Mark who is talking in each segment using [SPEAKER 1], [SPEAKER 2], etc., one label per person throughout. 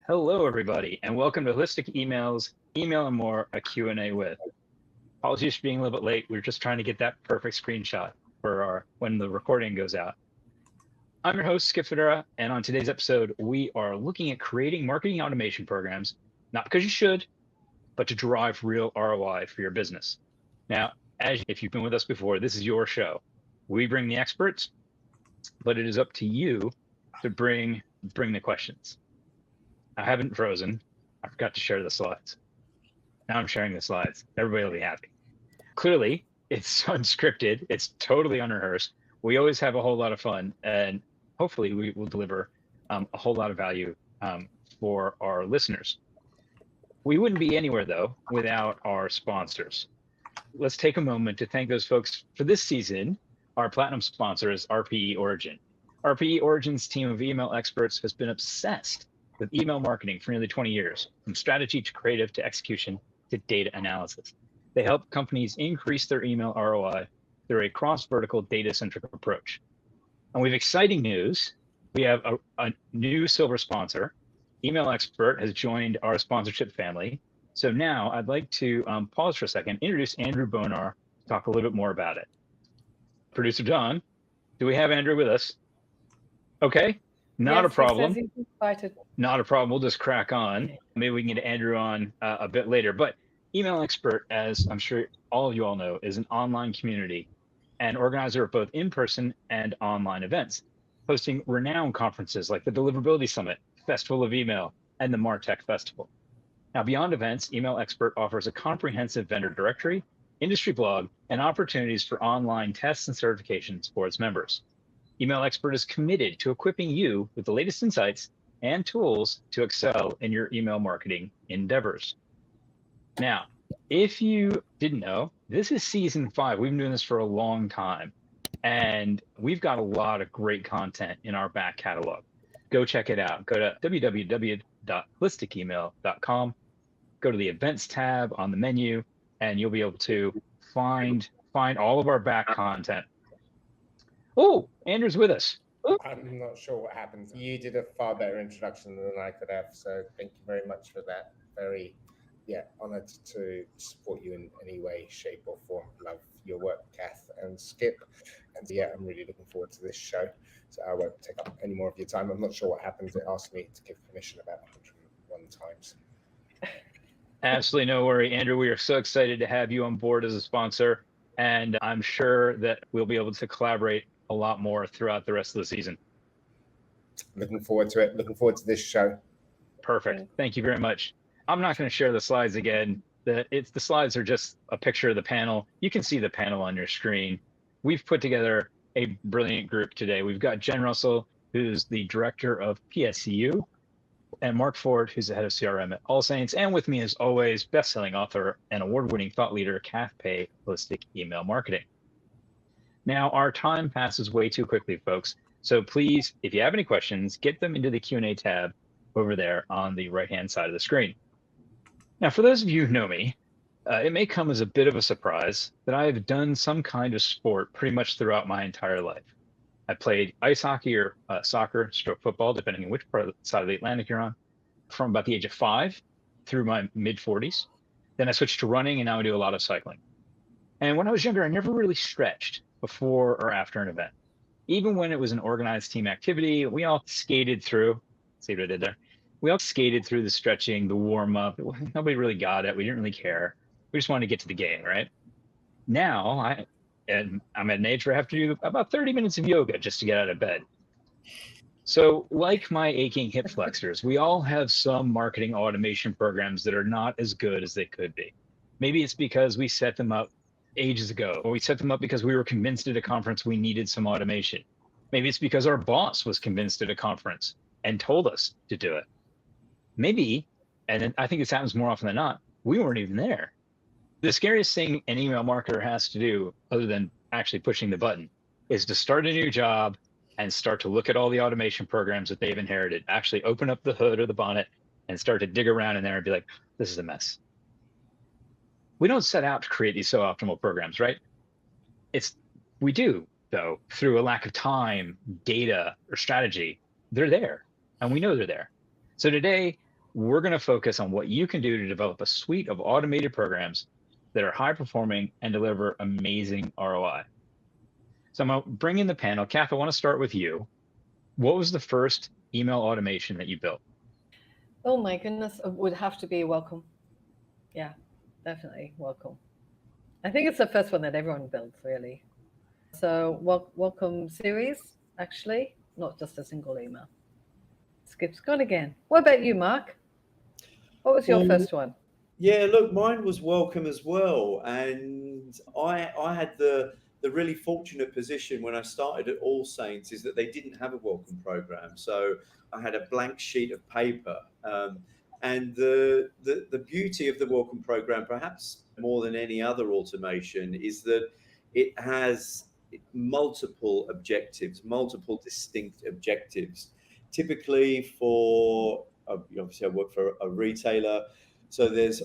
[SPEAKER 1] Hello, everybody, and welcome to Holistic Emails, Email and More, a Q&A with. Apologies for being a little bit late. We were just trying to get that perfect screenshot for when the recording goes out. I'm your host, Skip Federa, and on today's episode, we are looking at creating marketing automation programs, not because you should, but to drive real ROI for your business. Now, if you've been with us before, this is your show. We bring the experts, but it is up to you to bring the questions. I haven't frozen. I forgot to share the slides. Now I'm sharing the slides. Everybody will be happy. Clearly, it's unscripted. It's totally unrehearsed. We always have a whole lot of fun, and hopefully we will deliver a whole lot of value for our listeners. We wouldn't be anywhere, though, without our sponsors. Let's take a moment to thank those folks for this season. Our platinum sponsor is RPE Origin. RPE Origin's team of email experts has been obsessed with email marketing for nearly 20 years, from strategy to creative to execution to data analysis. They help companies increase their email ROI through a cross-vertical data-centric approach. And we have exciting news. We have a new silver sponsor. Email Expert has joined our sponsorship family. So now I'd like to pause for a second, introduce Andrew Bonar to talk a little bit more about it. Producer John, do we have Andrew with us? Okay. Not a problem. Not a problem. We'll just crack on. Maybe we can get Andrew on a bit later. But Email Expert, as I'm sure all of you all know, is an online community and organizer of both in-person and online events, hosting renowned conferences like the Deliverability Summit, Festival of Email, and the MarTech Festival. Now, beyond events, Email Expert offers a comprehensive vendor directory, industry blog, and opportunities for online tests and certifications for its members. Email Expert is committed to equipping you with the latest insights and tools to excel in your email marketing endeavors. Now, if you didn't know, this is season 5. We've been doing this for a long time, and we've got a lot of great content in our back catalog. Go check it out. Go to www.holisticemail.com. Go to the events tab on the menu, and you'll be able to find all of our back content. Oh, Andrew's with us.
[SPEAKER 2] I'm not sure what happens. You did a far better introduction than I could have, so thank you very much for that. Very, honored to support you in any way, shape, or form. Love your work, Kath and Skip. And I'm really looking forward to this show. So I won't take up any more of your time. I'm not sure what happens. It asked me to give permission about 101 times.
[SPEAKER 1] Absolutely no worry, Andrew. We are so excited to have you on board as a sponsor, and I'm sure that we'll be able to collaborate a lot more throughout the rest of the season.
[SPEAKER 2] Looking forward to it. Looking forward to this show.
[SPEAKER 1] Perfect. Thank you very much. I'm not going to share the slides again. The slides are just a picture of the panel. You can see the panel on your screen. We've put together a brilliant group today. We've got Jen Russell, who's the director of PSCU, and Mark Ford, who's the head of CRM at All Saints, and with me as always, best-selling author and award-winning thought leader, Kath Pei, Holistic Email Marketing. Now, our time passes way too quickly, folks. So please, if you have any questions, get them into the Q&A tab over there on the right-hand side of the screen. Now, for those of you who know me, it may come as a bit of a surprise that I have done some kind of sport pretty much throughout my entire life. I played ice hockey or soccer, stroke football, depending on which part of the side of the Atlantic you're on, from about the age of 5 through my mid-40s. Then I switched to running, and now I do a lot of cycling. And when I was younger, I never really stretched before or after an event. Even when it was an organized team activity, we all skated through. See what I did there? We all skated through the stretching, the warm-up. Nobody really got it. We didn't really care. We just wanted to get to the game, right? Now, I'm at an age where I have to do about 30 minutes of yoga just to get out of bed. So like my aching hip flexors, we all have some marketing automation programs that are not as good as they could be. Maybe it's because we set them up ages ago, or we set them up because we were convinced at a conference we needed some automation. Maybe it's because our boss was convinced at a conference and told us to do it. Maybe, and I think this happens more often than not, we weren't even there. The scariest thing an email marketer has to do, other than actually pushing the button, is to start a new job and start to look at all the automation programs that they've inherited, actually open up the hood or the bonnet and start to dig around in there and be like, this is a mess. We don't set out to create these suboptimal programs, right? We do, though, through a lack of time, data, or strategy. They're there, and we know they're there. So today, we're going to focus on what you can do to develop a suite of automated programs that are high performing and deliver amazing ROI. So I'm going to bring in the panel. Kath, I want to start with you. What was the first email automation that you built?
[SPEAKER 3] Oh my goodness, it would have to be Welcome. Yeah, definitely Welcome. I think it's the first one that everyone builds, really. So Welcome series, actually, not just a single email. Skip's gone again. What about you, Mark? What was your first one?
[SPEAKER 4] Yeah, look, mine was Welcome as well. And I had the really fortunate position when I started at All Saints is that they didn't have a Welcome program. So I had a blank sheet of paper. And the beauty of the Welcome program, perhaps more than any other automation, is that it has multiple objectives, multiple distinct objectives. Typically for, obviously I work for a retailer, so there's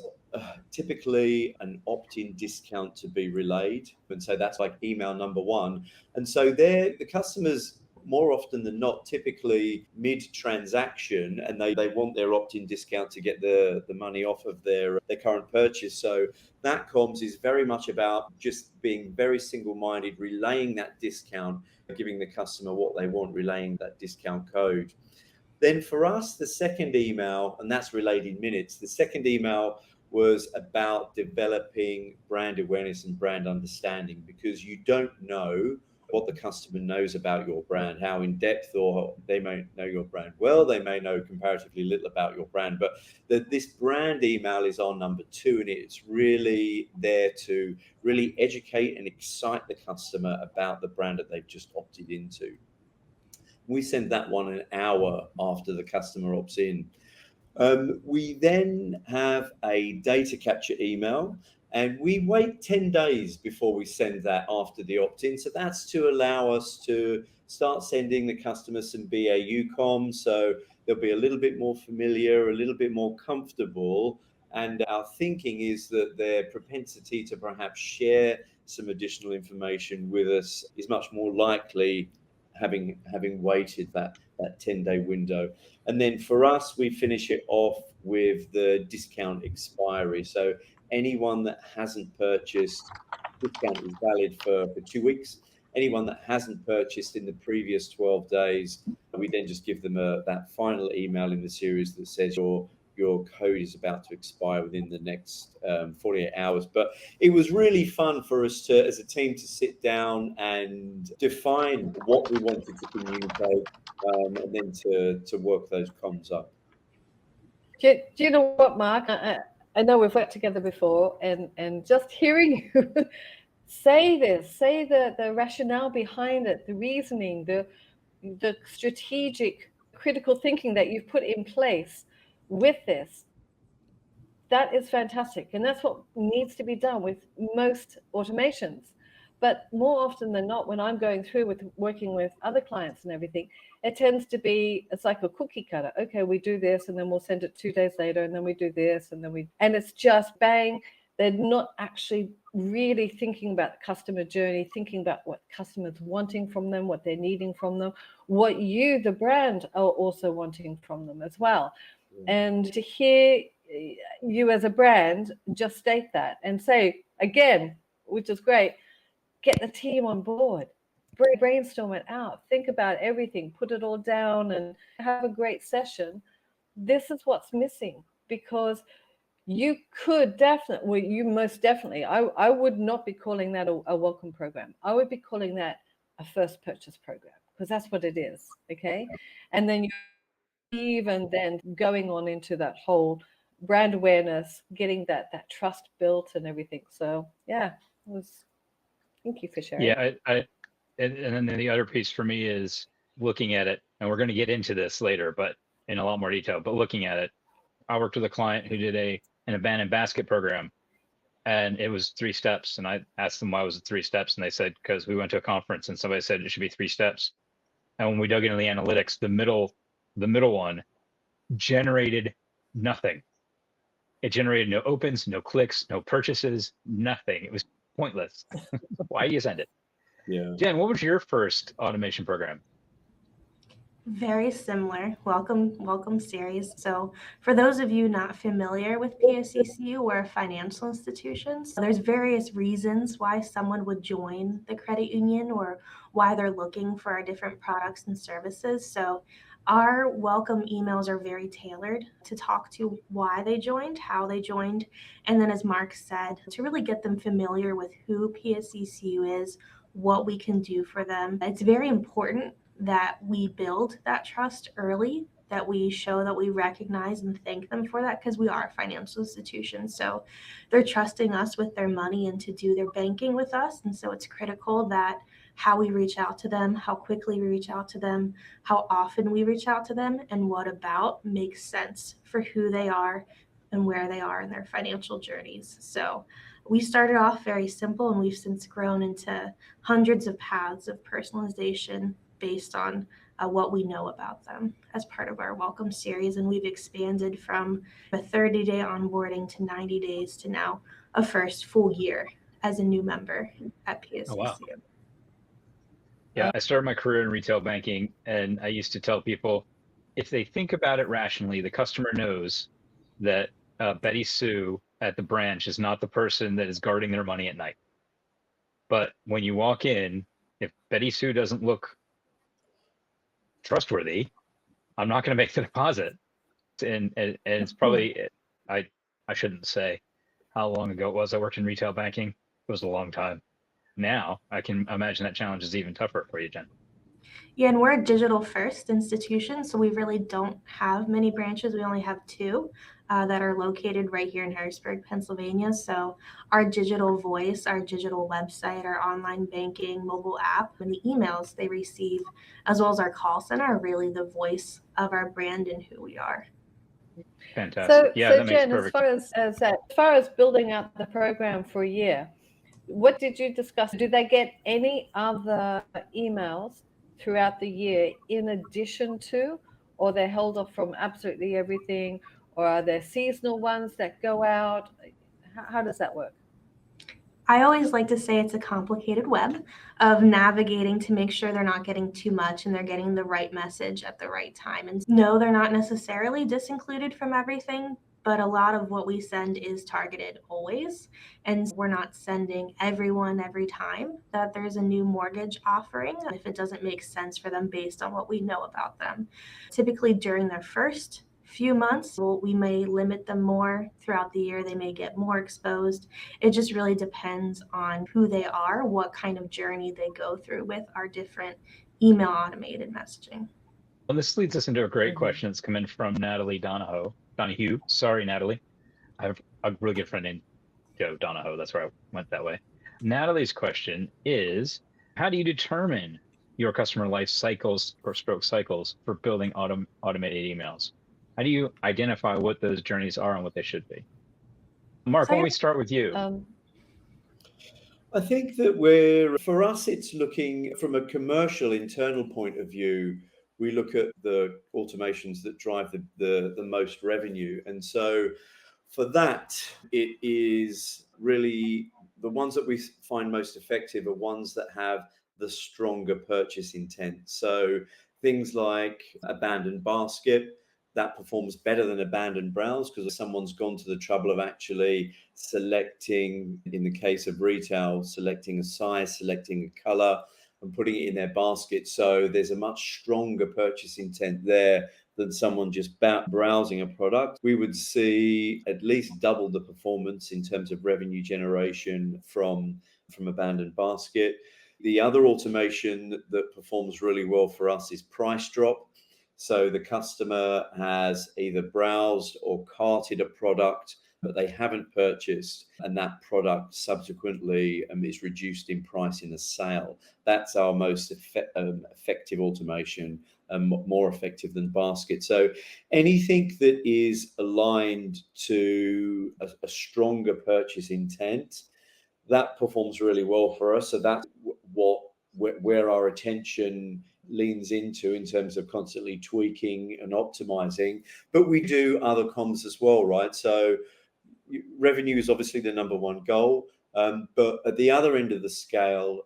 [SPEAKER 4] typically an opt-in discount to be relayed. And so that's like email number one. And so there, the customers, more often than not, typically mid-transaction, and they want their opt-in discount to get the money off of their current purchase. So that comms is very much about just being very single-minded, relaying that discount, giving the customer what they want, relaying that discount code. Then for us, the second email, and that's relayed in minutes, the second email was about developing brand awareness and brand understanding, because you don't know what the customer knows about your brand, how in depth, or they may know your brand well, they may know comparatively little about your brand. But this brand email is our number two, and it's really there to really educate and excite the customer about the brand that they've just opted into. We send that one an hour after the customer opts in. We then have a data capture email, and we wait 10 days before we send that after the opt-in. So that's to allow us to start sending the customer some BAU comms. So they'll be a little bit more familiar, a little bit more comfortable. And our thinking is that their propensity to perhaps share some additional information with us is much more likely having waited that 10-day window. And then for us, we finish it off with the discount expiry. So anyone that hasn't purchased, discount is valid for 2 weeks. Anyone that hasn't purchased in the previous 12 days, we then just give them that final email in the series that says your code is about to expire within the next 48 hours. But it was really fun for us to, as a team, to sit down and define what we wanted to communicate, and then to work those comms up.
[SPEAKER 3] Do you know what, Mark? I know we've worked together before, and just hearing you say the rationale behind it, the reasoning, the strategic, critical thinking that you've put in place with this, that is fantastic. And that's what needs to be done with most automations. But more often than not, when I'm going through with working with other clients and everything, it tends to be, it's like a cookie cutter. Okay, we do this, and then we'll send it 2 days later, and then we do this, and it's just bang. They're not actually really thinking about the customer journey, thinking about what customers wanting from them, what they're needing from them, what you, the brand, are also wanting from them as well. And to hear you as a brand just state that and say, again, which is great, get the team on board, brainstorm it out, think about everything, put it all down and have a great session. This is what's missing, because you could definitely, well, you most definitely, I would not be calling that a welcome program. I would be calling that a first purchase program, because that's what it is, okay? And then you even then going on into that whole brand awareness, getting that trust built and everything. So yeah, it was, thank you for sharing.
[SPEAKER 1] Yeah, and then the other piece for me is looking at it, and we're going to get into this later, but in a lot more detail, but looking at it, I worked with a client who did an abandoned basket program, and it was 3 steps. And I asked them why was it 3 steps, and they said because we went to a conference and somebody said it should be 3 steps. And when we dug into the analytics, the middle one generated nothing. It generated no opens, no clicks, no purchases, nothing. It was pointless. Why do you send it?
[SPEAKER 4] Yeah.
[SPEAKER 1] Jen, what was your first automation program?
[SPEAKER 5] Very similar. Welcome series. So for those of you not familiar with PSECU, we're a financial institution. So there's various reasons why someone would join the credit union or why they're looking for our different products and services. So our welcome emails are very tailored to talk to why they joined, how they joined, and then as Mark said, to really get them familiar with who PSECU is, what we can do for them. It's very important that we build that trust early, that we show that we recognize and thank them for that, because we are a financial institution. So they're trusting us with their money and to do their banking with us. And so it's critical that how we reach out to them, how quickly we reach out to them, how often we reach out to them, and what about makes sense for who they are and where they are in their financial journeys. So we started off very simple, and we've since grown into hundreds of paths of personalization based on what we know about them as part of our welcome series. And we've expanded from a 30-day onboarding to 90 days to now a first full year as a new member at PSECU.
[SPEAKER 1] Oh, wow. Yeah, I started my career in retail banking, and I used to tell people, if they think about it rationally, the customer knows that Betty Sue at the branch is not the person that is guarding their money at night. But when you walk in, if Betty Sue doesn't look trustworthy, I'm not going to make the deposit. And it's probably, I shouldn't say how long ago it was I worked in retail banking. It was a long time. Now I can imagine that challenge is even tougher for you, Jen.
[SPEAKER 5] Yeah, and we're a digital first institution, so we really don't have many branches. We only have two that are located right here in Harrisburg, Pennsylvania. So our digital voice, our digital website, our online banking, mobile app, and the emails they receive, as well as our call center, are really the voice of our brand and who we are.
[SPEAKER 1] Fantastic. Yeah,
[SPEAKER 3] so
[SPEAKER 1] that makes
[SPEAKER 3] Jen,
[SPEAKER 1] perfect
[SPEAKER 3] as far as building out the program for a year, what did you discuss? Do they get any other emails throughout the year in addition to, or they're held off from absolutely everything, or are there seasonal ones that go out? How does that work?
[SPEAKER 5] I always like to say it's a complicated web of navigating to make sure they're not getting too much and they're getting the right message at the right time. And no, they're not necessarily disincluded from everything, but a lot of what we send is targeted always. And we're not sending everyone every time that there's a new mortgage offering if it doesn't make sense for them based on what we know about them. Typically during their first few months, we may limit them more throughout the year. They may get more exposed. It just really depends on who they are, what kind of journey they go through with our different email automated messaging.
[SPEAKER 1] Well, this leads us into a great question that's come in from Natalie Donahue. Sorry, Natalie. I have a really good friend named Joe Donahoe. That's where I went that way. Natalie's question is, how do you determine your customer life cycles or stroke cycles for building automated emails? How do you identify what those journeys are and what they should be? Mark, why don't we start with you?
[SPEAKER 4] I think that for us, it's looking from a commercial internal point of view. We look at the automations that drive the most revenue. And so for that, it is really the ones that we find most effective are ones that have the stronger purchase intent. So things like abandoned basket, that performs better than abandoned browse because someone's gone to the trouble of actually selecting, in the case of retail, selecting a size, selecting a color, and putting it in their basket. So there's a much stronger purchase intent there than someone just browsing a product. We would see at least double the performance in terms of revenue generation from abandoned basket. The other automation that performs really well for us is price drop. So the customer has either browsed or carted a product that they haven't purchased, and that product subsequently is reduced in price in a sale. That's our most effective automation, more effective than basket. So anything that is aligned to a stronger purchase intent, that performs really well for us. So that's where our attention leans into in terms of constantly tweaking and optimizing. But we do other comms as well, right? So revenue is obviously the number one goal. But at the other end of the scale,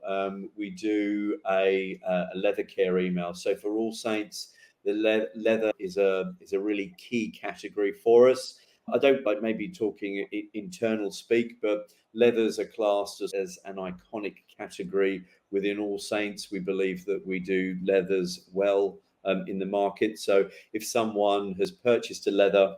[SPEAKER 4] we do a leather care email. So for All Saints, the leather is a really key category for us. I don't like maybe talking internal speak, but leathers are classed as an iconic category within All Saints. We believe that we do leathers well in the market. So if someone has purchased a leather,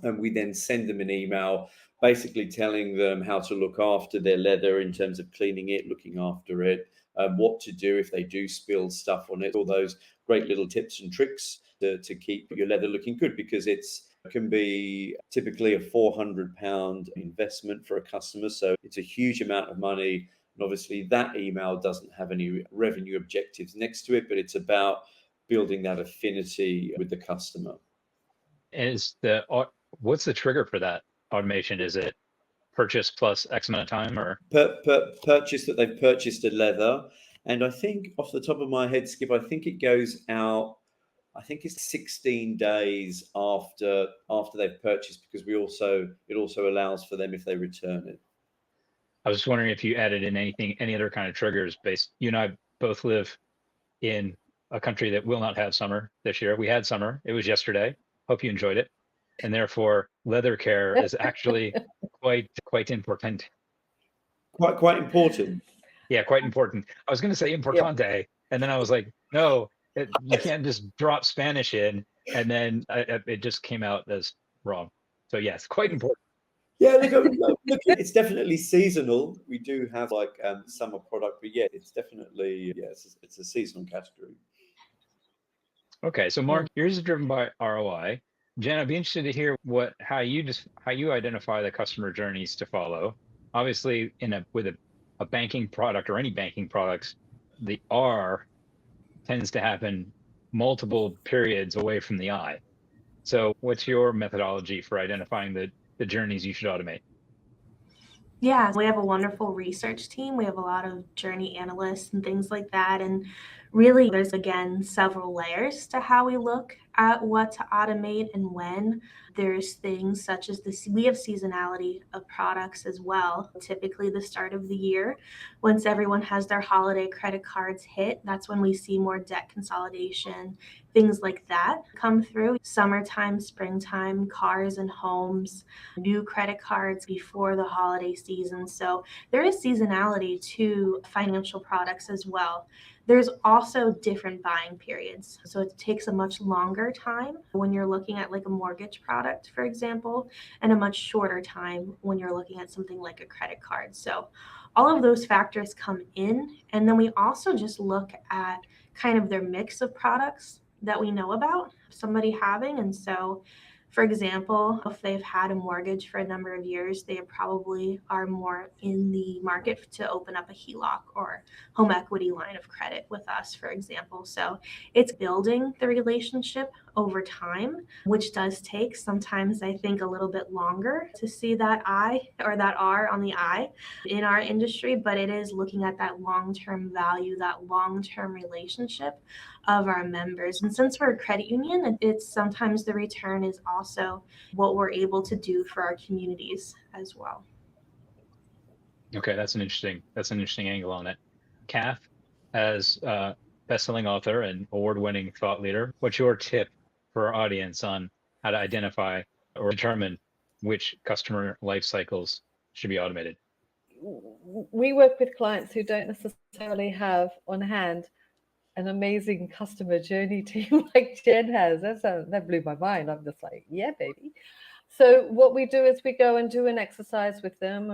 [SPEAKER 4] and we then send them an email basically telling them how to look after their leather in terms of cleaning it, looking after it, what to do if they do spill stuff on it, all those great little tips and tricks to keep your leather looking good, because it can be typically a £400 investment for a customer. So it's a huge amount of money. And obviously that email doesn't have any revenue objectives next to it, but it's about building that affinity with the customer.
[SPEAKER 1] What's the trigger for that automation? Is it purchase plus X amount of time, or
[SPEAKER 4] purchase that they've purchased a leather? And I think off the top of my head, Skip, I think it goes out, I think it's 16 days after they've purchased, because it also allows for them if they return it.
[SPEAKER 1] I was just wondering if you added in any other kind of triggers based. You and I both live in a country that will not have summer this year. We had summer. It was yesterday. Hope you enjoyed it. And therefore, leather care is actually quite important.
[SPEAKER 4] Quite important.
[SPEAKER 1] Yeah, quite important. I was going to say importante, and then I was like, no, you can't just drop Spanish in, and then it just came out as wrong. So yes, quite important.
[SPEAKER 4] Yeah, look, it's definitely seasonal. We do have like summer product, but yeah, it's definitely it's a seasonal category.
[SPEAKER 1] Okay, so Mark, yours is driven by ROI. Jen, I'd be interested to hear how you identify the customer journeys to follow. Obviously, with a banking product or any banking products, the R tends to happen multiple periods away from the I. So what's your methodology for identifying the journeys you should automate?
[SPEAKER 5] Yeah, we have a wonderful research team. We have a lot of journey analysts and things like that. And really, there's again several layers to how we look at what to automate and when. There's things such as we have seasonality of products as well. Typically, the start of the year, once everyone has their holiday credit cards hit, that's when we see more debt consolidation, things like that come through. Summertime, springtime, cars and homes, new credit cards before the holiday season. So there is seasonality to financial products as well. There's also different buying periods. So it takes a much longer time when you're looking at like a mortgage product, for example, and a much shorter time when you're looking at something like a credit card. So all of those factors come in. And then we also just look at kind of their mix of products that we know about somebody having. And so, for example, if they've had a mortgage for a number of years, they probably are more in the market to open up a HELOC or home equity line of credit with us, for example. So it's building the relationship over time, which does take sometimes, I think, a little bit longer to see that I or that R on the I in our industry, but it is looking at that long-term value, that long-term relationship of our members. And since we're a credit union, it's sometimes the return is also what we're able to do for our communities as well.
[SPEAKER 1] Okay, that's an interesting angle on it. Kath, as a best-selling author and award-winning thought leader, what's your tip for our audience on how to identify or determine which customer life cycles should be automated?
[SPEAKER 3] We work with clients who don't necessarily have on hand an amazing customer journey team like Jen has. That blew my mind. I'm just like, yeah, baby. So what we do is we go and do an exercise with them.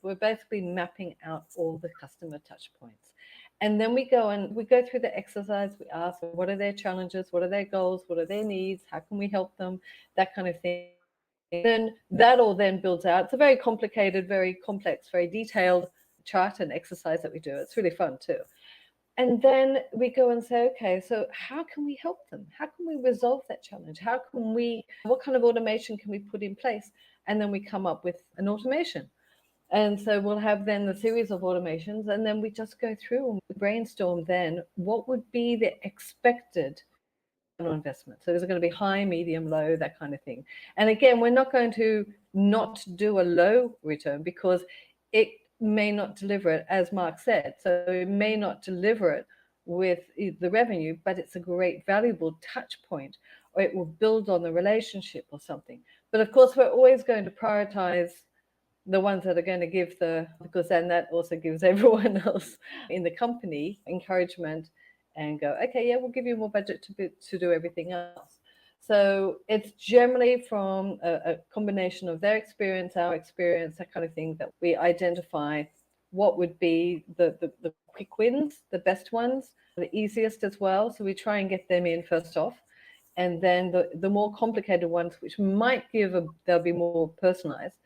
[SPEAKER 3] We're basically mapping out all the customer touch points. And then we go through the exercise. We ask, what are their challenges? What are their goals? What are their needs? How can we help them? That kind of thing. Then that all then builds out. It's a very complicated, very complex, very detailed chart and exercise that we do. It's really fun too. And then we go and say, okay, so how can we help them? How can we resolve that challenge? What kind of automation can we put in place? And then we come up with an automation. And so we'll have then the series of automations, and then we just go through and brainstorm then what would be the expected investment. So there's going to be high, medium, low, that kind of thing. And again, we're not going to not do a low return because it may not deliver it, as Mark said. So it may not deliver it with the revenue, but it's a great valuable touch point, or it will build on the relationship or something. But of course, we're always going to prioritize the ones that are going to give because then that also gives everyone else in the company encouragement and go, okay, yeah, we'll give you more budget to do everything else. So it's generally from a combination of their experience, our experience, that kind of thing, that we identify what would be the quick wins, the best ones, the easiest as well. So we try and get them in first off. And then the more complicated ones, which might they'll be more personalized,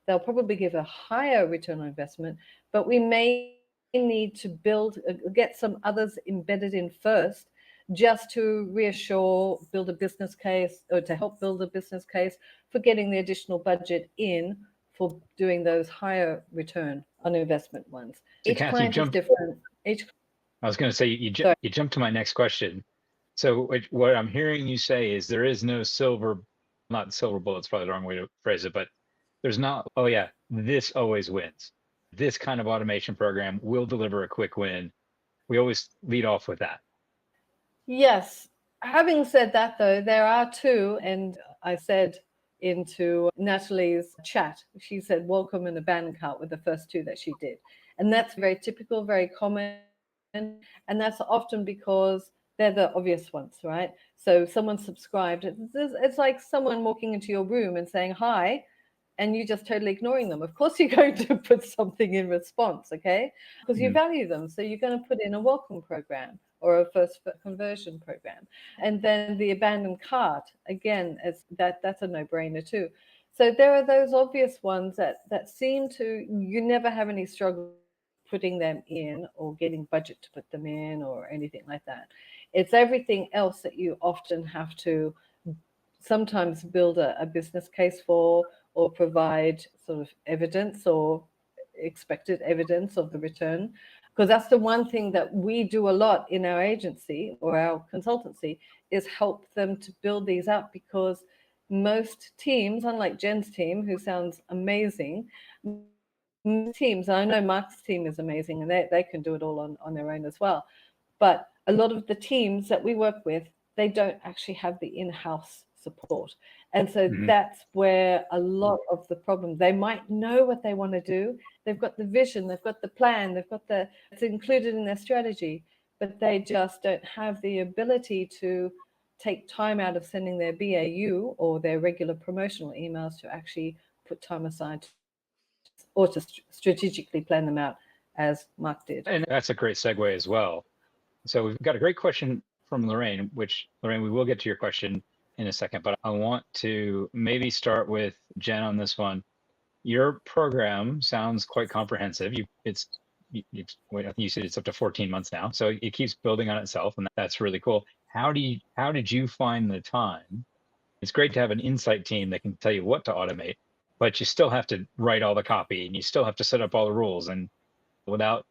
[SPEAKER 3] they'll probably give a higher return on investment, but we may need to get some others embedded in first, just to build a business case, or to help build a business case for getting the additional budget in for doing those higher return on investment ones.
[SPEAKER 1] So
[SPEAKER 3] Each
[SPEAKER 1] Kathy,
[SPEAKER 3] client is different.
[SPEAKER 1] I was going to say, you jumped to my next question. So what I'm hearing you say is there is no not silver bullet's probably the wrong way to phrase it, but there's not, oh yeah, this always wins. This kind of automation program will deliver a quick win. We always lead off with that.
[SPEAKER 3] Yes. Having said that, though, there are two, and I said into Natalie's chat, she said welcome and abandon cart were the first two that she did. And that's very typical, very common. And that's often because they're the obvious ones, right? So someone subscribed. It's like someone walking into your room and saying hi, and you just totally ignoring them. Of course, you're going to put something in response, okay? Because you value them. So you're going to put in a welcome program or a first conversion program. And then the abandoned cart, again, that's a no-brainer too. So there are those obvious ones that seem to, you never have any struggle putting them in or getting budget to put them in or anything like that. It's everything else that you often have to sometimes build a business case for, or provide sort of evidence or expected evidence of the return. Because that's the one thing that we do a lot in our agency or our consultancy, is help them to build these up, because most teams, unlike Jen's team, who sounds amazing, teams, I know Mark's team is amazing and they can do it all on their own as well. But a lot of the teams that we work with, they don't actually have the in-house support. And so that's where a lot of the problem, they might know what they want to do. They've got the vision, they've got the plan, it's included in their strategy, but they just don't have the ability to take time out of sending their BAU or their regular promotional emails to actually put time aside or to strategically plan them out, as Mark did.
[SPEAKER 1] And that's a great segue as well. So we've got a great question from Lorraine, which, Lorraine, we will get to your question in a second, but I want to maybe start with Jen on this one. Your program sounds quite comprehensive. I think you said it's up to 14 months now, so it keeps building on itself, and that's really cool. How did you find the time? It's great to have an insight team that can tell you what to automate, but you still have to write all the copy and you still have to set up all the rules, and without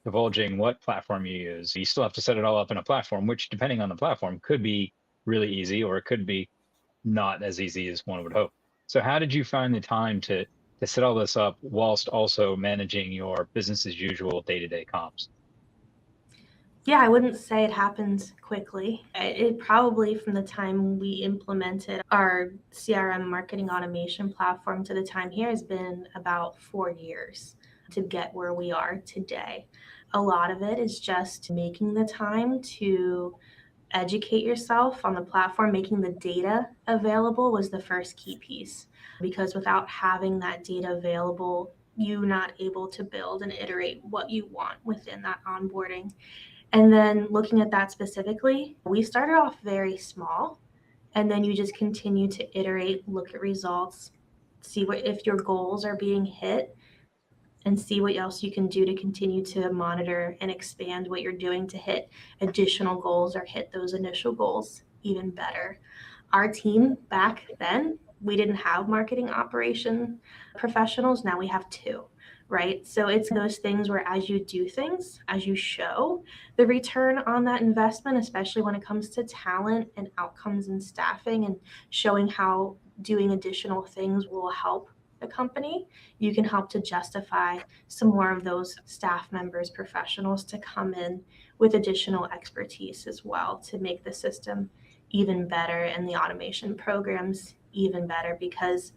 [SPEAKER 1] divulging what platform you use, you still have to set it all up in a platform, which, depending on the platform, could be really easy or it could be not as easy as one would hope. So how did you find the time to set all this up whilst also managing your business as usual day-to-day comms?
[SPEAKER 5] Yeah, I wouldn't say it happened quickly. It probably, from the time we implemented our CRM marketing automation platform to the time here, has been about 4 years to get where we are today. A lot of it is just making the time to educate yourself on the platform. Making the data available was the first key piece, because without having that data available, you're not able to build and iterate what you want within that onboarding. And then looking at that specifically, we started off very small, and then you just continue to iterate, look at results, see if your goals are being hit, and see what else you can do to continue to monitor and expand what you're doing to hit additional goals or hit those initial goals even better. Our team back then, we didn't have marketing operation professionals. Now we have 2. Right? So it's those things where as you do things, as you show the return on that investment, especially when it comes to talent and outcomes and staffing, and showing how doing additional things will help the company, you can help to justify some more of those staff members, professionals to come in with additional expertise as well to make the system even better and the automation programs even better. Because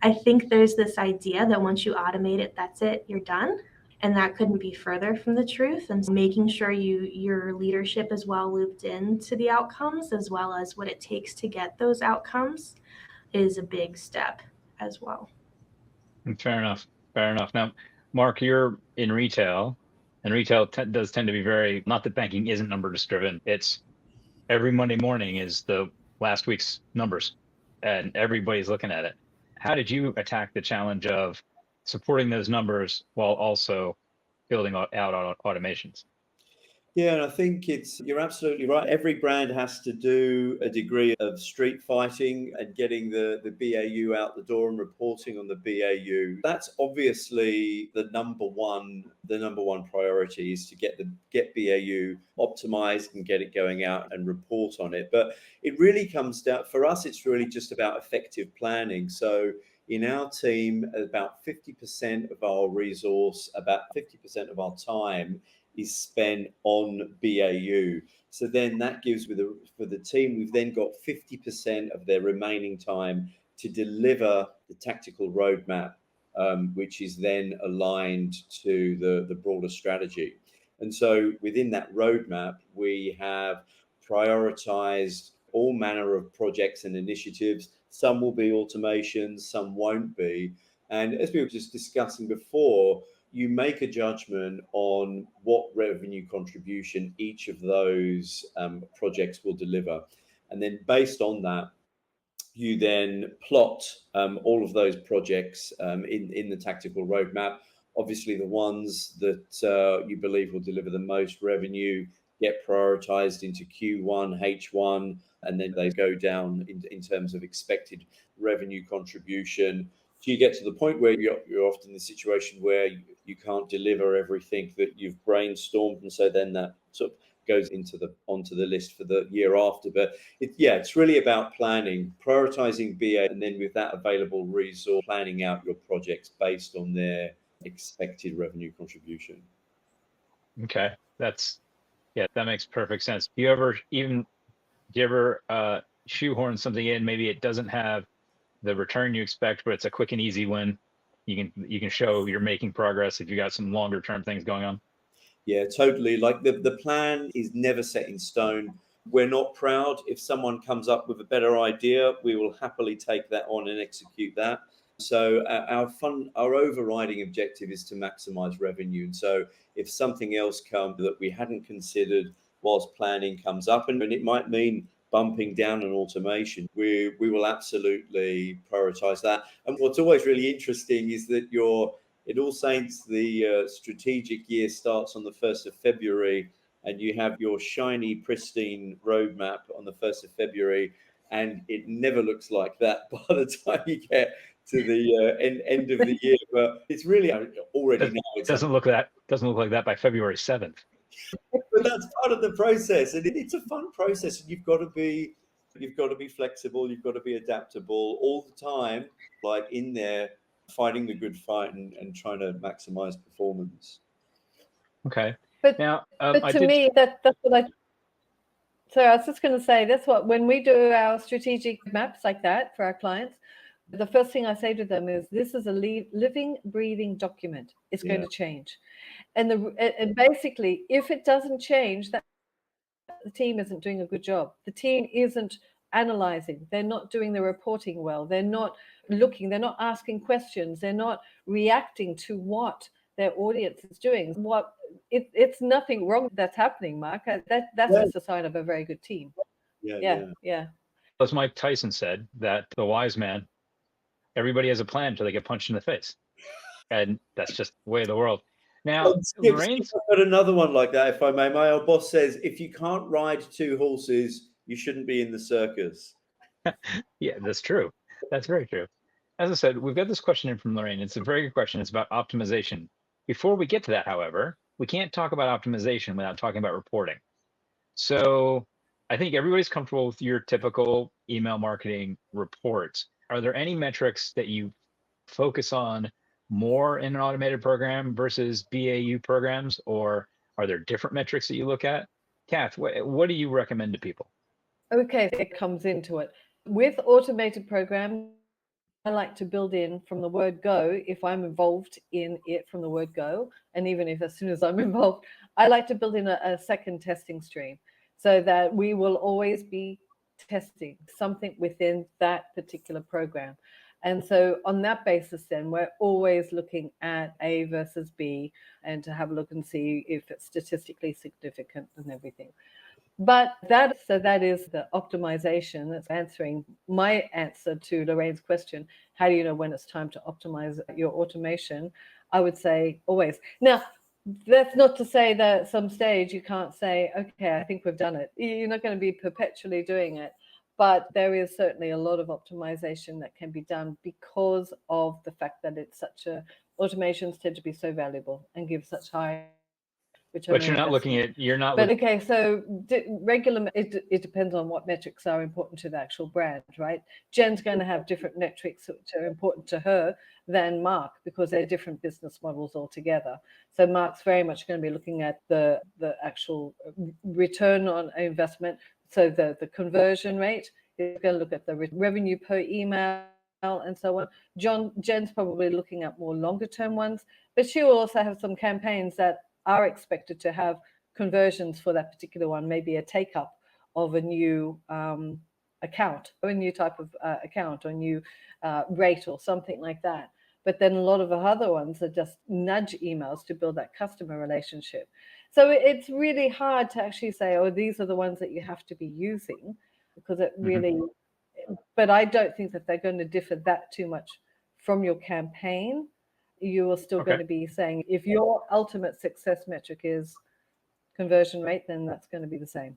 [SPEAKER 5] I think there's this idea that once you automate it, that's it, you're done. And that couldn't be further from the truth. And so making sure your leadership is well looped into the outcomes as well as what it takes to get those outcomes is a big step as well.
[SPEAKER 1] Fair enough. Fair enough. Now, Mark, you're in retail, and retail does tend to be very, not that banking isn't numbers driven. It's every Monday morning is the last week's numbers, and everybody's looking at it. How did you attack the challenge of supporting those numbers while also building out automations?
[SPEAKER 4] Yeah, and I think you're absolutely right. Every brand has to do a degree of street fighting and getting the BAU out the door and reporting on the BAU. That's obviously the number one priority is to get BAU optimized and get it going out and report on it. But it really comes down, for us, it's really just about effective planning. So in our team, about 50% of our resource, about 50% of our time is spent on BAU. So then that gives for the team, we've then got 50% of their remaining time to deliver the tactical roadmap, which is then aligned to the broader strategy. And so within that roadmap, we have prioritized all manner of projects and initiatives. Some will be automations, some won't be. And as we were just discussing before, you make a judgment on what revenue contribution each of those projects will deliver. And then based on that, you then plot all of those projects in the tactical roadmap. Obviously, the ones that you believe will deliver the most revenue get prioritized into Q1, H1, and then they go down in terms of expected revenue contribution. So you get to the point where you're often in the situation where you can't deliver everything that you've brainstormed, and so then that sort of goes onto the list for the year after. But it's really about planning, prioritizing BA, and then with that available resource, planning out your projects based on their expected revenue contribution.
[SPEAKER 1] Okay, that makes perfect sense. Do you ever shoehorn something in? Maybe it doesn't have the return you expect, but it's a quick and easy win. You can show you're making progress if you got some longer term things going on.
[SPEAKER 4] Yeah, totally. Like the plan is never set in stone. We're not proud if someone comes up with a better idea. We will happily take that on and execute that. So our overriding objective is to maximize revenue. And so if something else comes that we hadn't considered whilst planning comes up, and it might mean bumping down an automation, we will absolutely prioritize that. And what's always really interesting is that at All Saints, the strategic year starts on the 1st of February, and you have your shiny, pristine roadmap on the 1st of February, and it never looks like that by the time you get to the end of the year. But it's really already now.
[SPEAKER 1] It doesn't look like that by February 7th.
[SPEAKER 4] But that's part of the process, and it's a fun process. And you've got to be flexible. You've got to be adaptable all the time, like in there, fighting the good fight and trying to maximize performance.
[SPEAKER 1] Okay.
[SPEAKER 3] But
[SPEAKER 1] now,
[SPEAKER 3] but to me, that's what So I was just going to say, that's what, when we do our strategic maps like that for our clients, the first thing I say to them is, this is a living, breathing document. It's going to change. And basically, if it doesn't change, that the team isn't doing a good job. The team isn't analyzing. They're not doing the reporting well. They're not looking. They're not asking questions. They're not reacting to what their audience is doing. It's nothing wrong that's happening, Mark. That's just a sign of a very good team. Yeah.
[SPEAKER 1] As Mike Tyson said, that the wise man, everybody has a plan until they get punched in the face. And that's just the way of the world. Now,
[SPEAKER 4] Lorraine's got another one like that, if I may. My old boss says, if you can't ride two horses, you shouldn't be in the circus.
[SPEAKER 1] Yeah, that's true. That's very true. As I said, we've got this question in from Lorraine. It's a very good question. It's about optimization. Before we get to that, however, we can't talk about optimization without talking about reporting. So I think everybody's comfortable with your typical email marketing reports. Are there any metrics that you focus on more in an automated program versus BAU programs, or are there different metrics that you look at? Kath, what do you recommend to people?
[SPEAKER 3] Okay, it comes into it. With automated programs, I like to build in from the word go, if I'm involved in it from the word go, and even if as soon as I'm involved, I like to build in a second testing stream so that we will always be testing something within that particular program. And so on that basis, then we're always looking at A versus B and to have a look and see if it's statistically significant and everything. But that is the optimization. That's answering my answer to Lorraine's question. How do you know when it's time to optimize your automation? I would say always. Now, that's not to say that at some stage you can't say, okay, I think we've done it. You're not going to be perpetually doing it. But there is certainly a lot of optimization that can be done because of the fact that it's automations tend to be so valuable and give such high.
[SPEAKER 1] But you're not looking at,
[SPEAKER 3] But okay, so regular, it depends on what metrics are important to the actual brand, right? Jen's going to have different metrics which are important to her than Mark because they're different business models altogether. So Mark's very much going to be looking at the actual return on investment. So the conversion rate, is going to look at the revenue per email and so on. Jen's probably looking at more longer term ones, but she will also have some campaigns that are expected to have conversions for that particular one, maybe a take up of a new account or a new type of account or a new rate or something like that. But then a lot of the other ones are just nudge emails to build that customer relationship. So it's really hard to actually say, oh, these are the ones that you have to be using because it really, but I don't think that they're going to differ that too much from your campaign. You are still going to be saying if your ultimate success metric is conversion rate, then that's going to be the same.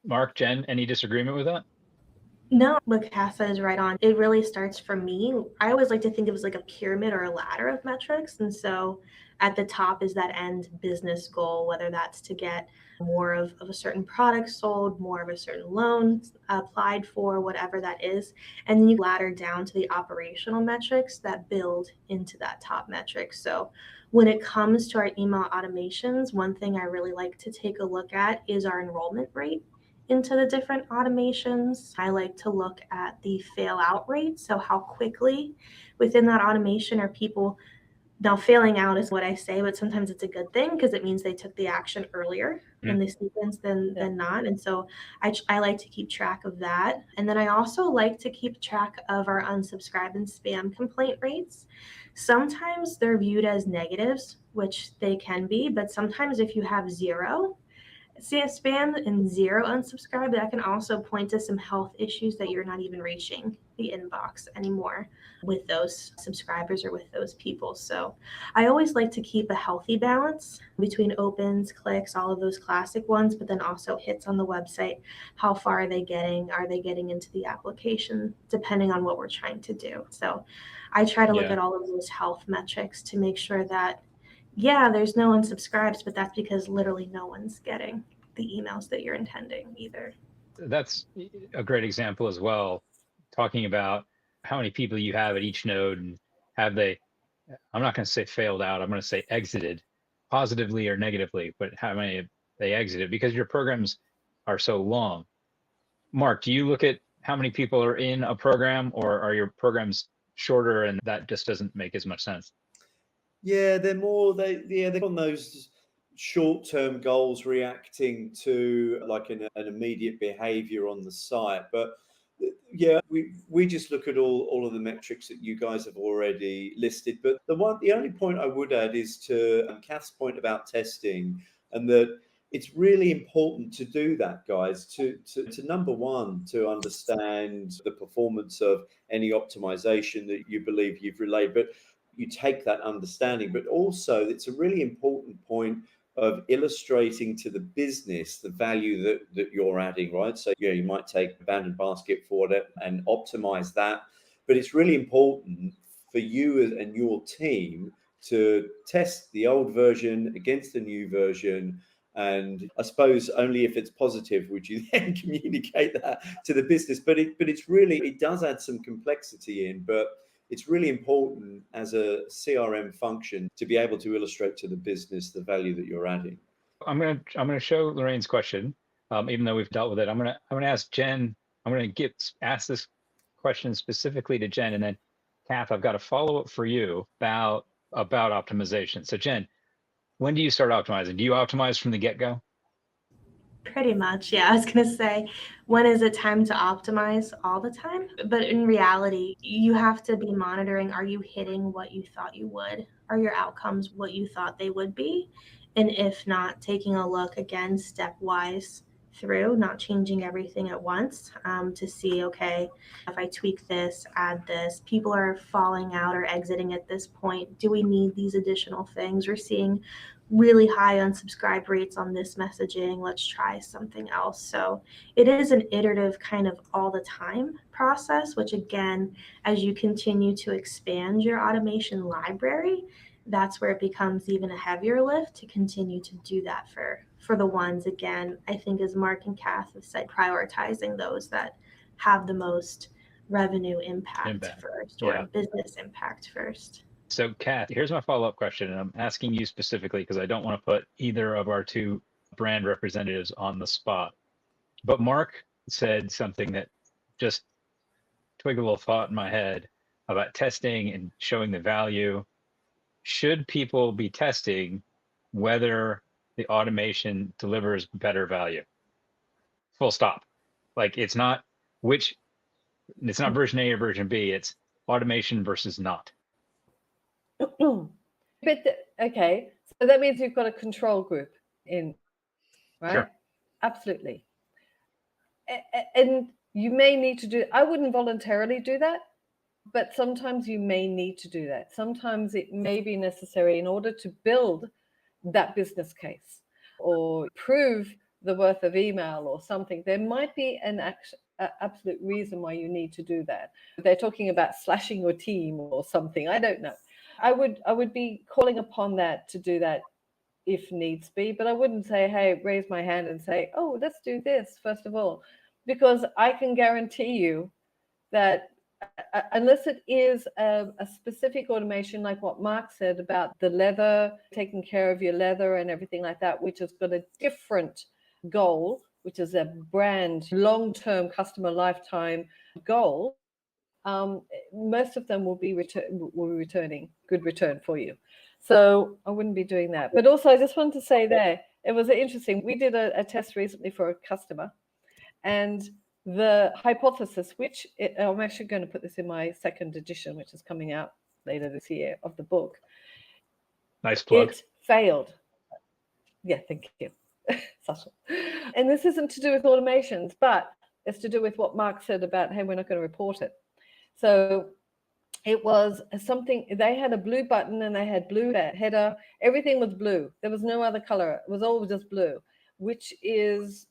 [SPEAKER 1] Mark, Jen, any disagreement with that?
[SPEAKER 5] No, what Cass said is right on. It really starts from me. I always like to think of it as like a pyramid or a ladder of metrics. And so at the top is that end business goal, whether that's to get more of a certain product sold, more of a certain loan applied for, whatever that is. And then you ladder down to the operational metrics that build into that top metric. So when it comes to our email automations, one thing I really like to take a look at is our enrollment rate into the different automations. I like to look at the fail out rate. So how quickly within that automation are people, now failing out is what I say, but sometimes it's a good thing because it means they took the action earlier in the sequence than not. And so I like to keep track of that. And then I also like to keep track of our unsubscribe and spam complaint rates. Sometimes they're viewed as negatives, which they can be, but sometimes if you have zero spam and zero unsubscribe, that can also point to some health issues that you're not even reaching the inbox anymore with those subscribers or with those people. So I always like to keep a healthy balance between opens, clicks, all of those classic ones, but then also hits on the website. How far are they getting? Are they getting into the application? Depending on what we're trying to do. So I try to look at all of those health metrics to make sure that there's no unsubscribes, but that's because literally no one's getting the emails that you're intending either.
[SPEAKER 1] That's a great example as well, talking about how many people you have at each node and have they, I'm not going to say failed out, I'm going to say exited positively or negatively, but how many they exited because your programs are so long. Mark, do you look at how many people are in a program or are your programs shorter and that just doesn't make as much sense?
[SPEAKER 4] Yeah, they're on those short-term goals reacting to like an immediate behavior on the site. But yeah, we just look at all of the metrics that you guys have already listed. But the only point I would add is to Kath's point about testing, and that it's really important to do that, guys, to number one, to understand the performance of any optimization that you believe you've relayed. But you take that understanding, but also it's a really important point of illustrating to the business the value that you're adding, right? So you might take abandoned basket for it and optimize that, but it's really important for you and your team to test the old version against the new version. And I suppose only if it's positive would you then communicate that to the business. But it does add some complexity in, but it's really important as a CRM function to be able to illustrate to the business the value that you're adding.
[SPEAKER 1] I'm gonna show Lorraine's question, even though we've dealt with it. I'm gonna ask Jen. I'm gonna ask this question specifically to Jen, and then Kath, I've got a follow-up for you about optimization. So Jen, when do you start optimizing? Do you optimize from the get-go?
[SPEAKER 5] Pretty much, yeah. I was going to say, when is it time to optimize? All the time. But in reality, you have to be monitoring, are you hitting what you thought you would? Are your outcomes what you thought they would be? And if not, taking a look again, stepwise through, not changing everything at once, to see, okay, if I tweak this, add this, people are falling out or exiting at this point. Do we need these additional things? We're seeing really high unsubscribe rates on this messaging. Let's try something else. So it is an iterative kind of all the time process, which again, as you continue to expand your automation library, that's where it becomes even a heavier lift to continue to do that for the ones, again, I think as Mark and Kath have said, prioritizing those that have the most revenue impact first, or business impact first.
[SPEAKER 1] So Kath, here's my follow-up question, and I'm asking you specifically because I don't want to put either of our two brand representatives on the spot. But Mark said something that just twigged a little thought in my head about testing and showing the value. Should people be testing whether the automation delivers better value? Full stop. Like it's not version A or version B, it's automation versus not.
[SPEAKER 3] But okay, so that means you've got a control group in, right?
[SPEAKER 1] Sure.
[SPEAKER 3] Absolutely. And you may need to do, I wouldn't voluntarily do that, but sometimes you may need to do that. Sometimes it may be necessary in order to build that business case or prove the worth of email or something. There might be an absolute reason why you need to do that. They're talking about slashing your team or something. I don't know. I would be calling upon that to do that if needs be, but I wouldn't say, hey, raise my hand and say, oh, let's do this first of all, because I can guarantee you that unless it is a specific automation like what Mark said about the leather, taking care of your leather and everything like that, which has got a different goal, which is a brand long-term customer lifetime goal, most of them will be returning good return for you. So I wouldn't be doing that. But also, I just wanted to say there, it was interesting. We did a test recently for a customer, and the hypothesis, which I'm actually going to put this in my second edition, which is coming out later this year of the book.
[SPEAKER 1] Nice plug.
[SPEAKER 3] It failed. Yeah, thank you. Subtle. And this isn't to do with automations, but it's to do with what Mark said about, hey, we're not going to report it. So it was something, they had a blue button and they had blue header. Everything was blue. There was no other color. It was all just blue, which is,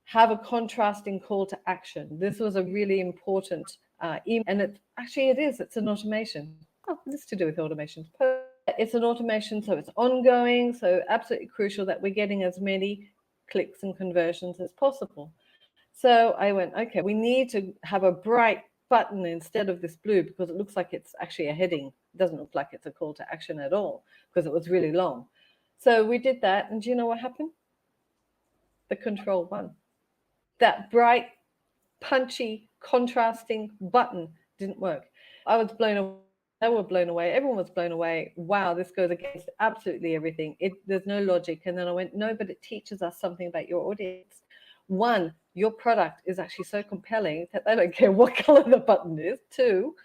[SPEAKER 3] have a contrasting call to action. This was a really important email. And it's an automation. Oh, this is to do with automations. It's an automation, so it's ongoing. So absolutely crucial that we're getting as many clicks and conversions as possible. So I went, okay, we need to have a bright button instead of this blue because it looks like it's actually a heading. It doesn't look like it's a call to action at all because it was really long. So we did that, and do you know what happened? The control won. That bright, punchy, contrasting button didn't work. I was blown away. They were blown away. Everyone was blown away. Wow, this goes against absolutely everything. There's no logic. And then I went, no, but it teaches us something about your audience. One, your product is actually so compelling that they don't care what color the button is. Two,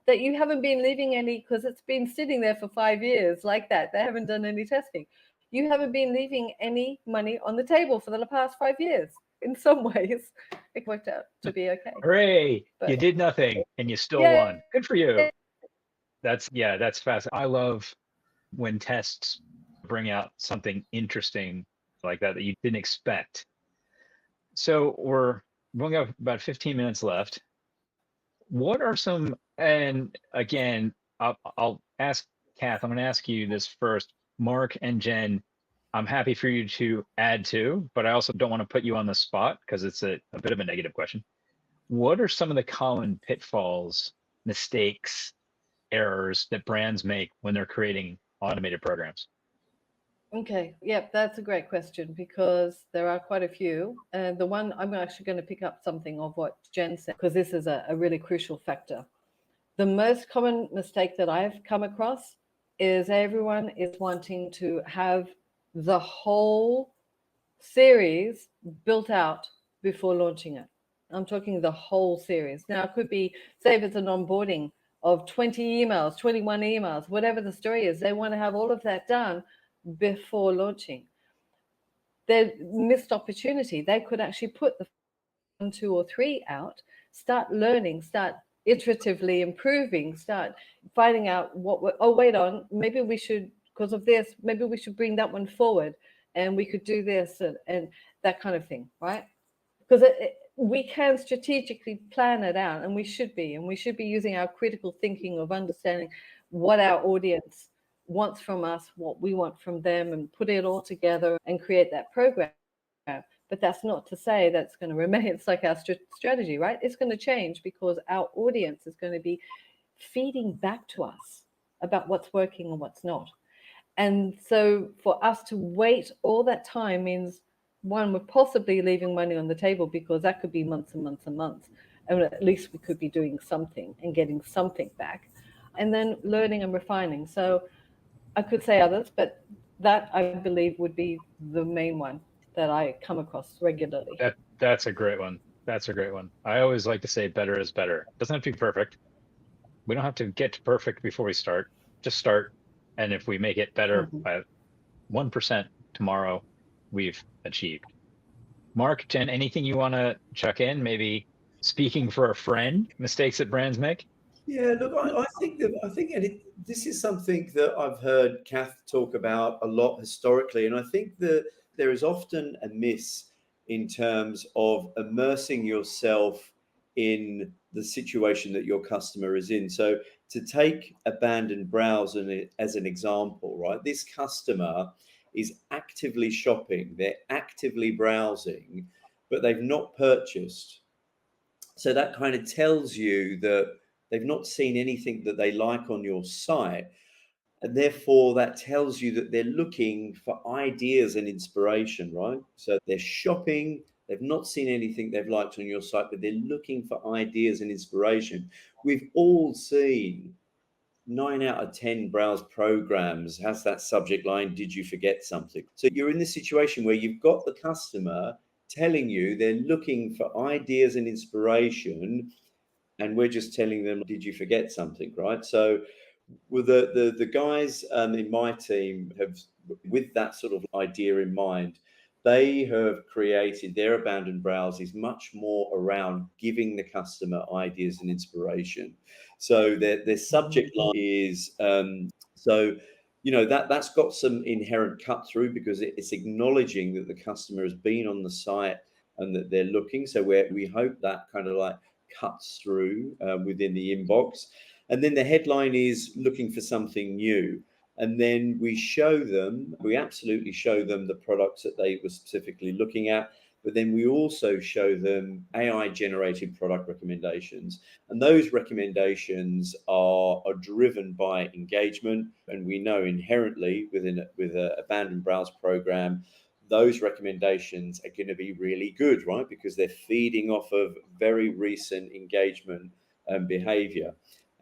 [SPEAKER 3] that you haven't been leaving any, because it's been sitting there for 5 years like that. They haven't done any testing. You haven't been leaving any money on the table for the past 5 years. In some ways, it worked out to be okay.
[SPEAKER 1] Hooray! You did nothing and you still won. Good for you. That's fast. I love when tests bring out something interesting like that you didn't expect. So we've only got about 15 minutes left. What are some, and again, I'll ask Kath, I'm going to ask you this first. Mark and Jen, I'm happy for you to add to, but I also don't want to put you on the spot because it's a bit of a negative question. What are some of the common pitfalls mistakes, errors that brands make when they're creating automated programs?
[SPEAKER 3] Okay, yep, that's a great question because there are quite a few. And the one I'm actually going to pick up something of what Jen said, because this is a really crucial factor. The most common mistake that I've come across is everyone is wanting to have the whole series built out before launching it. I'm talking the whole series. Now, it could be, say, if it's an onboarding of 20 emails, 21 emails, whatever the story is, they want to have all of that done before launching. Their missed opportunity. They could actually put the 1, 2, or 3 out, start learning, start iteratively improving, start finding out wait on, maybe we should, because of this, maybe we should bring that one forward and we could do this and that kind of thing, right? Because we can strategically plan it out, and we should be using our critical thinking of understanding what our audience wants from us, what we want from them, and put it all together and create that program. But that's not to say that's going to remain. It's like our strategy, right? It's going to change because our audience is going to be feeding back to us about what's working and what's not. And so for us to wait all that time means, one, we're possibly leaving money on the table because that could be months and months and months. And at least we could be doing something and getting something back. And then learning and refining. So I could say others, but that I believe would be the main one that I come across regularly.
[SPEAKER 1] That's a great one. That's a great one. I always like to say better is better. It doesn't have to be perfect. We don't have to get to perfect before we start. Just start. And if we make it better by 1% tomorrow, we've achieved. Mark, Jen, anything you want to chuck in? Maybe speaking for a friend, mistakes that brands make?
[SPEAKER 4] Yeah, look, I think this is something that I've heard Kath talk about a lot historically, and I think that there is often a miss in terms of immersing yourself in the situation that your customer is in. So to take abandoned browse as an example, right? This customer is actively shopping, they're actively browsing, but they've not purchased. So that kind of tells you that they've not seen anything that they like on your site. And therefore, that tells you that they're looking for ideas and inspiration, right? So they're shopping, they've not seen anything they've liked on your site, but they're looking for ideas and inspiration. We've all seen 9 out of 10 browse programs has that subject line, did you forget something? So you're in this situation where you've got the customer telling you they're looking for ideas and inspiration, and we're just telling them, did you forget something, right? So well, the guys in my team have, with that sort of idea in mind, they have created their abandoned browsers much more around giving the customer ideas and inspiration. So their subject line is so that's got some inherent cut through because it's acknowledging that the customer has been on the site and that they're looking. So we hope that kind of like cuts through within the inbox. And then the headline is looking for something new. And then we absolutely show them the products that they were specifically looking at. But then we also show them AI generated product recommendations. And those recommendations are driven by engagement. And we know inherently with an abandoned browse program, those recommendations are going to be really good, right? Because they're feeding off of very recent engagement and behavior.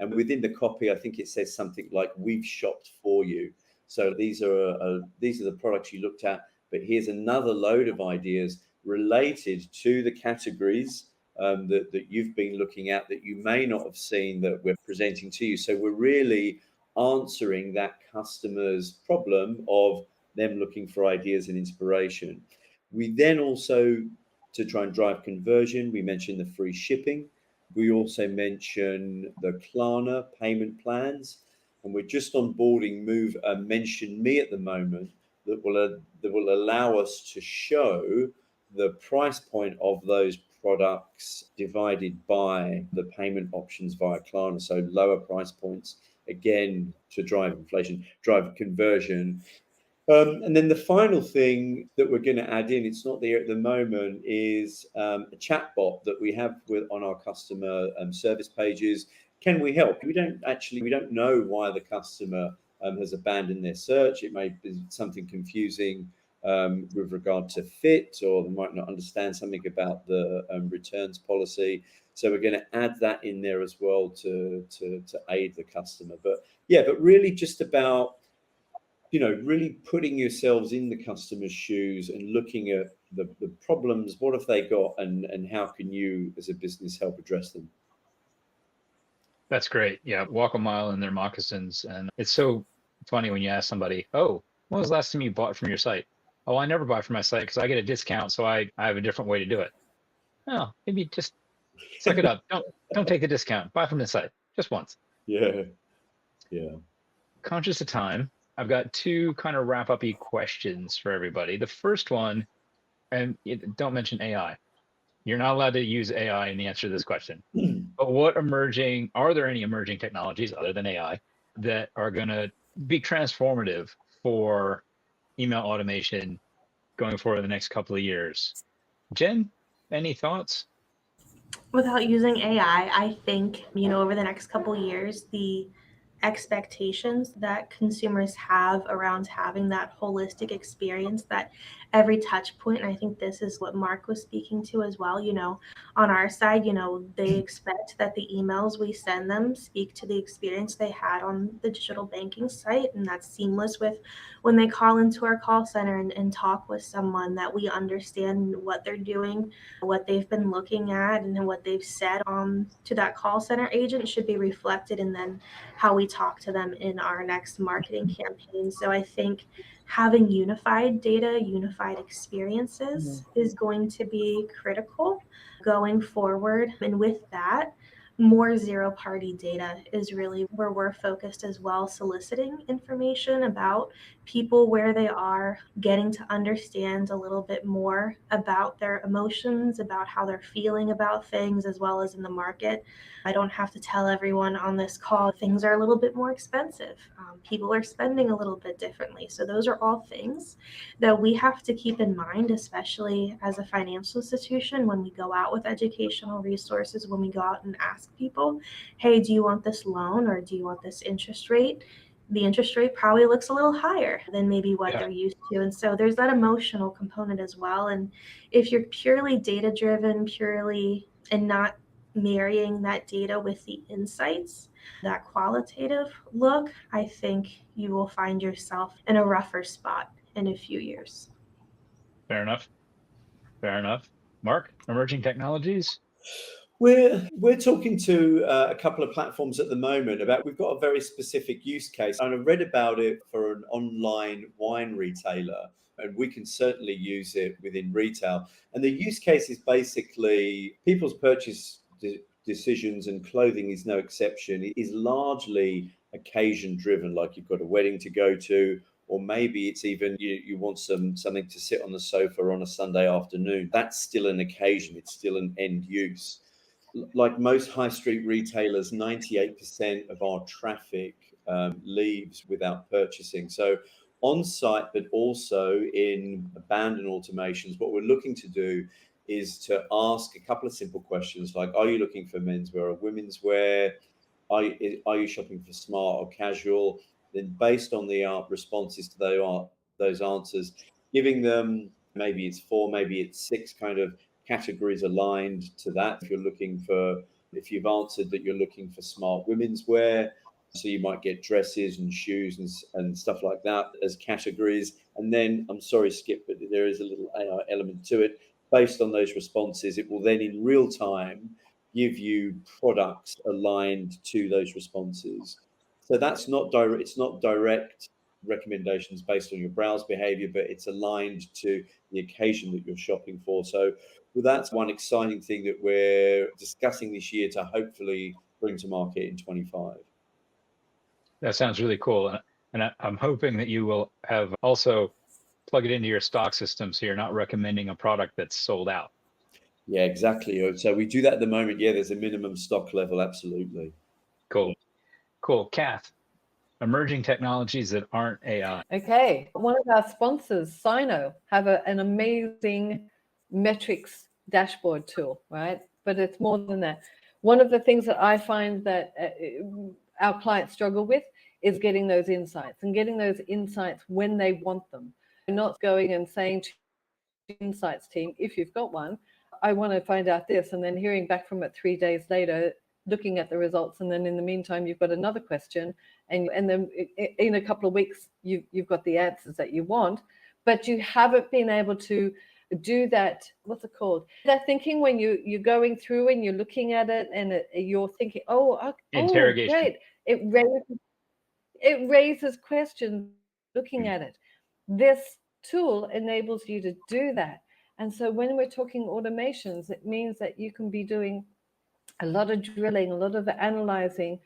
[SPEAKER 4] And within the copy, I think it says something like, we've shopped for you. So these are the products you looked at, but here's another load of ideas related to the categories that you've been looking at that you may not have seen that we're presenting to you. So we're really answering that customer's problem of them looking for ideas and inspiration. We then also, to try and drive conversion, we mentioned the free shipping. We also mention the Klarna payment plans, and we're just onboarding Mention Me at the moment that will allow us to show the price point of those products divided by the payment options via Klarna, so lower price points, again, to drive inflation, drive conversion. And then the final thing that we're going to add in, it's not there at the moment, is a chat bot that we have on our customer service pages. Can we help? We don't know why the customer has abandoned their search. It may be something confusing with regard to fit, or they might not understand something about the returns policy. So we're going to add that in there as well to aid the customer. But really just about, really putting yourselves in the customer's shoes and looking at the problems. What have they got, and how can you as a business help address them?
[SPEAKER 1] That's great. Yeah, walk a mile in their moccasins. And it's so funny when you ask somebody, oh, when was the last time you bought from your site? Oh, I never buy from my site because I get a discount, so I have a different way to do it. Oh, maybe just suck it up. Don't take the discount. Buy from the site just once.
[SPEAKER 4] Yeah.
[SPEAKER 1] Conscious of time, I've got two kind of wrap-up-y questions for everybody. The first one, and don't mention AI. You're not allowed to use AI in the answer to this question. But are there any emerging technologies other than AI that are going to be transformative for email automation going forward the next couple of years? Jen, any thoughts?
[SPEAKER 5] Without using AI, I think, over the next couple of years, the expectations that consumers have around having that holistic experience, that every touch point, and I think this is what Mark was speaking to as well, on our side, they expect that the emails we send them speak to the experience they had on the digital banking site, and that's seamless with when they call into our call center and talk with someone, that we understand what they're doing, what they've been looking at, and then what they've said to that call center agent should be reflected in then how we talk to them in our next marketing campaign. So I think having unified data, unified experiences is going to be critical going forward. And with that, more zero-party data is really where we're focused as well, soliciting information about people, where they are, getting to understand a little bit more about their emotions, about how they're feeling about things, as well as in the market. I don't have to tell everyone on this call things are a little bit more expensive. People are spending a little bit differently. So those are all things that we have to keep in mind, especially as a financial institution, when we go out with educational resources, when we go out and ask people, hey, do you want this loan or do you want this interest rate? The interest rate probably looks a little higher than maybe what they're used to. And so there's that emotional component as well. And if you're purely data-driven, and not marrying that data with the insights, that qualitative look, I think you will find yourself in a rougher spot in a few years.
[SPEAKER 1] Fair enough. Mark, emerging technologies?
[SPEAKER 4] We're talking to a couple of platforms at the moment about, we've got a very specific use case, and I read about it for an online wine retailer, and we can certainly use it within retail. And the use case is basically people's purchase decisions, and clothing is no exception. It is largely occasion driven, like you've got a wedding to go to, or maybe it's even you want something to sit on the sofa on a Sunday afternoon. That's still an occasion. It's still an end use. Like most high street retailers, 98% of our traffic leaves without purchasing. So on site, but also in abandoned automations, what we're looking to do is to ask a couple of simple questions like, are you looking for menswear or women's wear? Are you shopping for smart or casual? Then based on the responses to those answers, giving them, maybe it's 4, maybe it's 6 kind of categories aligned to that. If you've answered that you're looking for smart women's wear, so you might get dresses and shoes and stuff like that as categories. And then, I'm sorry, Skip, but there is a little AI element to it. Based on those responses, it will then in real time give you products aligned to those responses. So that's not direct. It's not direct recommendations based on your browse behavior, but it's aligned to the occasion that you're shopping for. So that's one exciting thing that we're discussing this year to hopefully bring to market in 25.
[SPEAKER 1] That sounds really cool. And I'm hoping that you will have also plug it into your stock system, so you're not recommending a product that's sold out.
[SPEAKER 4] Yeah, exactly. So we do that at the moment. Yeah, there's a minimum stock level. Absolutely.
[SPEAKER 1] Cool. Kath, emerging technologies that aren't AI.
[SPEAKER 3] Okay, one of our sponsors, Sino, have an amazing metrics dashboard tool, right? But it's more than that. One of the things that I find that our clients struggle with is getting those insights and getting those insights when they want them. Not going and saying to the insights team, if you've got one, I want to find out this, and then hearing back from it 3 days later, looking at the results, and then in the meantime you've got another question, and then in a couple of weeks you've got the answers that you want, but you haven't been able to do that, what's it called, that thinking when you're going through and you're looking at it and you're thinking,
[SPEAKER 1] Interrogation.
[SPEAKER 3] great, it raises questions looking at it. This tool enables you to do that. And so when we're talking automations, it means that you can be doing a lot of drilling, a lot of analyzing,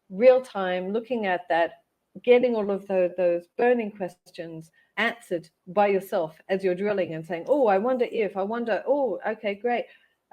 [SPEAKER 3] real time, looking at that, getting all of those burning questions answered by yourself as you're drilling and saying, oh, I wonder if, oh, okay, great.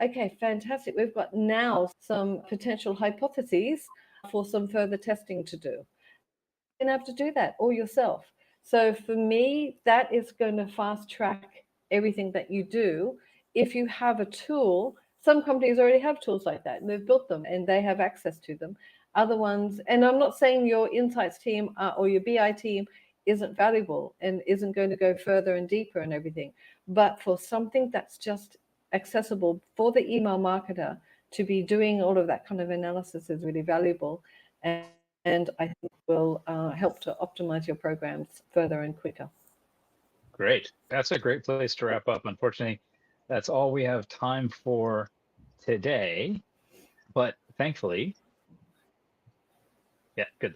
[SPEAKER 3] Okay, fantastic. We've got now some potential hypotheses for some further testing to do. You're going to have to do that all yourself. So for me, that is going to fast track everything that you do. If you have a tool, some companies already have tools like that, and they've built them and they have access to them. Other ones, and I'm not saying your insights team or your BI team isn't valuable and isn't going to go further and deeper and everything, but for something that's just accessible for the email marketer to be doing all of that kind of analysis is really valuable, and I think will help to optimize your programs further and quicker.
[SPEAKER 1] Great. That's a great place to wrap up. Unfortunately, that's all we have time for today, but thankfully, yeah, good.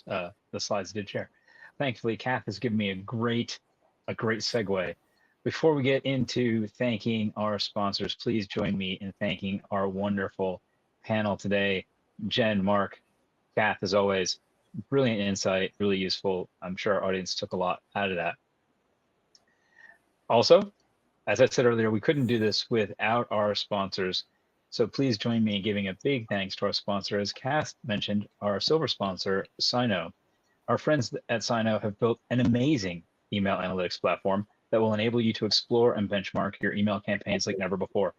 [SPEAKER 1] The slides did share. Thankfully, Kath has given me a great segue. Before we get into thanking our sponsors, please join me in thanking our wonderful panel today. Jen, Mark, Kath, as always, brilliant insight, really useful. I'm sure our audience took a lot out of that. Also, as I said earlier, we couldn't do this without our sponsors. So please join me in giving a big thanks to our sponsor. As Kath mentioned, our silver sponsor, Sino. Our friends at Sino have built an amazing email analytics platform that will enable you to explore and benchmark your email campaigns like never before.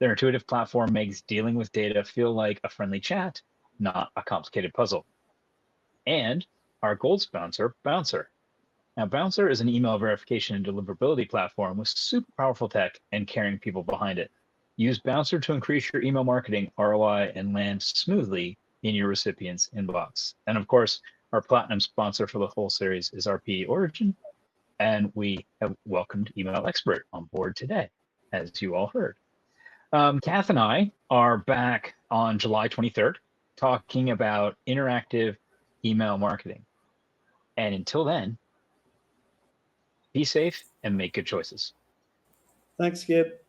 [SPEAKER 1] Their intuitive platform makes dealing with data feel like a friendly chat, not a complicated puzzle. And our gold sponsor, Bouncer. Now, Bouncer is an email verification and deliverability platform with super powerful tech and caring people behind it. Use Bouncer to increase your email marketing ROI and land smoothly in your recipient's inbox. And of course, our platinum sponsor for the whole series is RP Origin, and we have welcomed Email Expert on board today, as you all heard. Kath and I are back on July 23rd talking about interactive email marketing. And until then, be safe and make good choices.
[SPEAKER 4] Thanks, Skip.